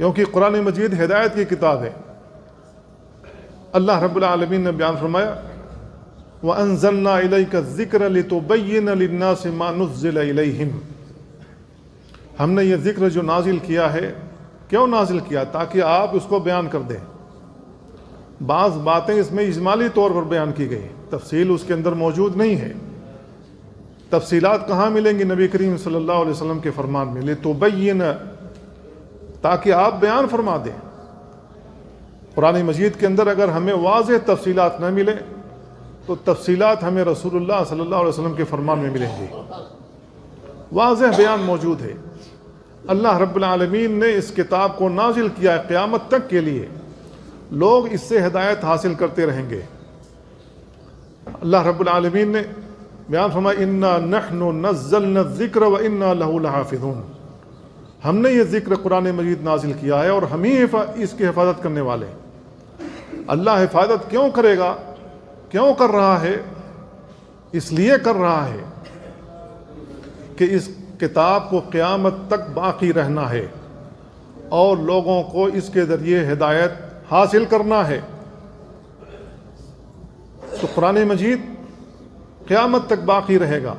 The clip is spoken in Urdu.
کیونکہ قرآن مجید ہدایت کی کتاب ہے۔ اللہ رب العالمین نے بیان فرمایا وَأَنزَلْنَا إِلَيْكَ الذِّكْرَ لِتُبَيِّنَ لِلنَّاسِ مَا نُزِّلَ إِلَيْهِمْ، ہم نے یہ ذکر جو نازل کیا ہے، کیوں نازل کیا؟ تاکہ آپ اس کو بیان کر دیں۔ بعض باتیں اس میں اجمالی طور پر بیان کی گئی، تفصیل اس کے اندر موجود نہیں ہے۔ تفصیلات کہاں ملیں گی؟ نبی کریم صلی اللہ علیہ وسلم کے فرمان میں، لِتُبَيِّنَ، تاکہ آپ بیان فرما دیں۔ قرآن مجید کے اندر اگر ہمیں واضح تفصیلات نہ ملے تو تفصیلات ہمیں رسول اللہ صلی اللہ علیہ وسلم کے فرمان میں ملیں گی، واضح بیان موجود ہے۔ اللہ رب العالمین نے اس کتاب کو نازل کیا ہے قیامت تک کے لیے، لوگ اس سے ہدایت حاصل کرتے رہیں گے۔ اللہ رب العالمین نے بیان فرمایا اِنَّا نَحْنُ نَزَّلْنَا الذِّكْرَ وَإِنَّا لَهُ لَحَافِظُونَ، ہم نے یہ ذکر قرآن مجید نازل کیا ہے اور ہم ہی اس کی حفاظت کرنے والے ہیں۔ اللہ حفاظت کیوں کرے گا؟ کیوں کر رہا ہے؟ اس لیے کر رہا ہے کہ اس کتاب کو قیامت تک باقی رہنا ہے اور لوگوں کو اس کے ذریعے ہدایت حاصل کرنا ہے۔ تو قرآن مجید قیامت تک باقی رہے گا۔